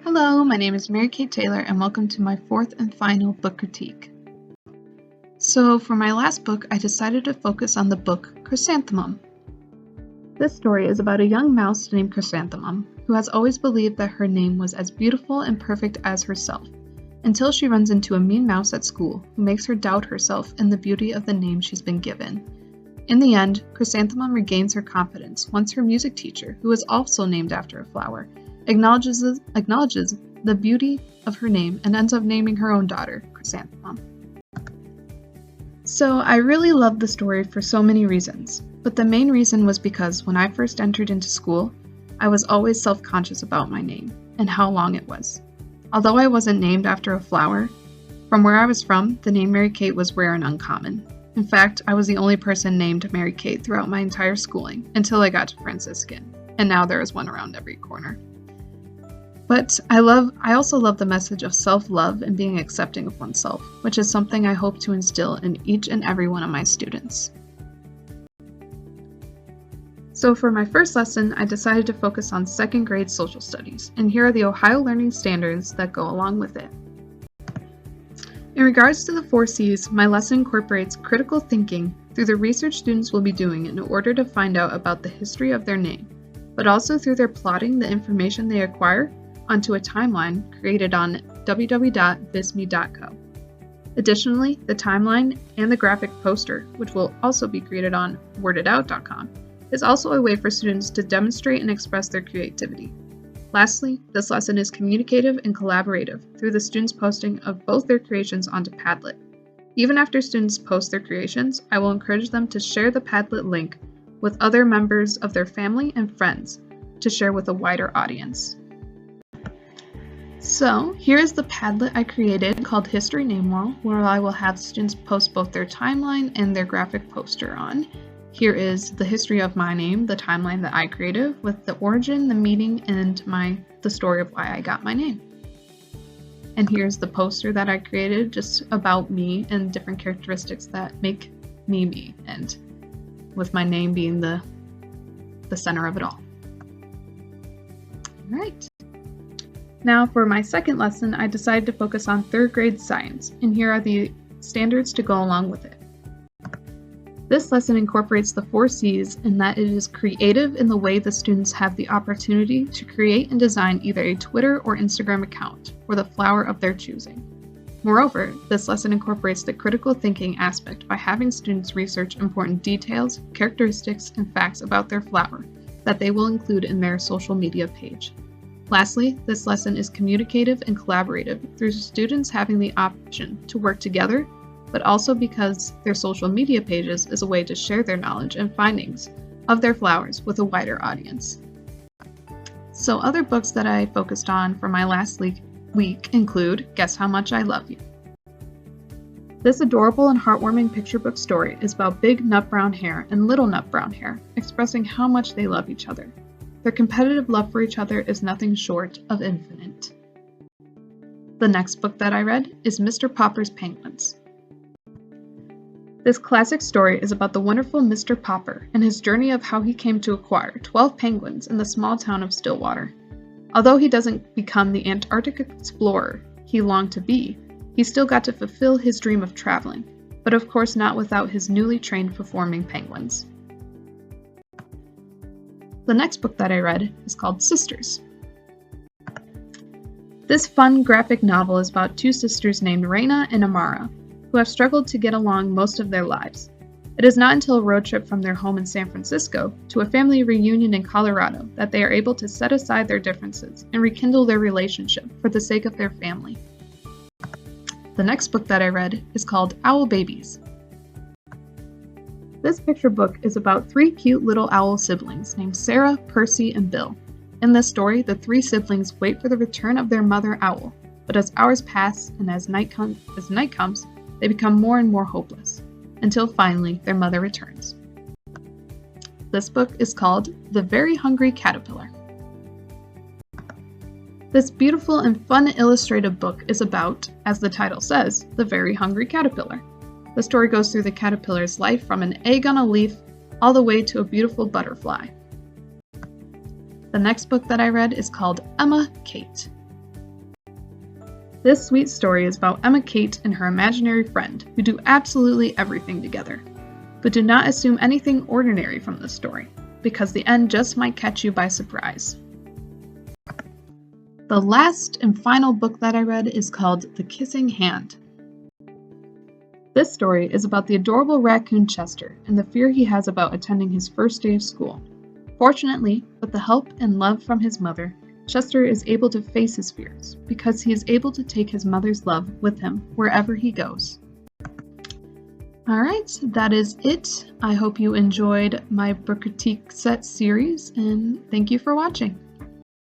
Hello, my name is Mary Kate Taylor, and welcome to my fourth and final book critique. So, for my last book, I decided to focus on the book Chrysanthemum. This story is about a young mouse named Chrysanthemum, who has always believed that her name was as beautiful and perfect as herself, until she runs into a mean mouse at school who makes her doubt herself and the beauty of the name she's been given. In the end, Chrysanthemum regains her confidence once her music teacher, who is also named after a flower, acknowledges the beauty of her name and ends up naming her own daughter, Chrysanthemum. So I really loved the story for so many reasons, but the main reason was because when I first entered into school, I was always self-conscious about my name and how long it was. Although I wasn't named after a flower, from where I was from, the name Mary Kate was rare and uncommon. In fact, I was the only person named Mary Kate throughout my entire schooling until I got to Franciscan, and now there is one around every corner. But I also love the message of self-love and being accepting of oneself, which is something I hope to instill in each and every one of my students. So for my first lesson, I decided to focus on second grade social studies, and here are the Ohio Learning Standards that go along with it. In regards to the 4 C's, my lesson incorporates critical thinking through the research students will be doing in order to find out about the history of their name, but also through their plotting the information they acquire onto a timeline created on www.visme.co. Additionally, the timeline and the graphic poster, which will also be created on worditout.com, is also a way for students to demonstrate and express their creativity. Lastly, this lesson is communicative and collaborative through the students posting of both their creations onto Padlet. Even after students post their creations, I will encourage them to share the Padlet link with other members of their family and friends to share with a wider audience. So, here is the Padlet I created called History Name Wall, where I will have students post both their timeline and their graphic poster on. Here is the history of my name, the timeline that I created, with the origin, the meaning, and the story of why I got my name. And here's the poster that I created, just about me and different characteristics that make me me, and with my name being the center of it all. All right. Now for my second lesson, I decided to focus on third grade science, and here are the standards to go along with it. This lesson incorporates the 4 C's in that it is creative in the way the students have the opportunity to create and design either a Twitter or Instagram account for the flower of their choosing. Moreover, this lesson incorporates the critical thinking aspect by having students research important details, characteristics, and facts about their flower that they will include in their social media page. Lastly, this lesson is communicative and collaborative through students having the option to work together, but also because their social media pages is a way to share their knowledge and findings of their flowers with a wider audience. So other books that I focused on for my last week include Guess How Much I Love You. This adorable and heartwarming picture book story is about Big Nut Brown Hare and Little Nut Brown Hare expressing how much they love each other. Their competitive love for each other is nothing short of infinite. The next book that I read is Mr. Popper's Penguins. This classic story is about the wonderful Mr. Popper and his journey of how he came to acquire 12 penguins in the small town of Stillwater. Although he doesn't become the Antarctic explorer he longed to be, he still got to fulfill his dream of traveling, but of course not without his newly trained performing penguins. The next book that I read is called Sisters. This fun graphic novel is about 2 sisters named Raina and Amara, who have struggled to get along most of their lives. It is not until a road trip from their home in San Francisco to a family reunion in Colorado that they are able to set aside their differences and rekindle their relationship for the sake of their family. The next book that I read is called Owl Babies. This picture book is about 3 cute little owl siblings named Sarah, Percy, and Bill. In this story, the 3 siblings wait for the return of their mother owl, but as hours pass and as night comes, they become more and more hopeless, until finally their mother returns. This book is called The Very Hungry Caterpillar. This beautiful and fun illustrative book is about, as the title says, the very hungry caterpillar. The story goes through the caterpillar's life from an egg on a leaf all the way to a beautiful butterfly. The next book that I read is called Emma Kate. This sweet story is about Emma Kate and her imaginary friend who do absolutely everything together. But do not assume anything ordinary from this story, because the end just might catch you by surprise. The last and final book that I read is called The Kissing Hand. This story is about the adorable raccoon Chester and the fear he has about attending his first day of school. Fortunately, with the help and love from his mother, Chester is able to face his fears because he is able to take his mother's love with him wherever he goes. Alright, that is it. I hope you enjoyed my book critique set series, and thank you for watching.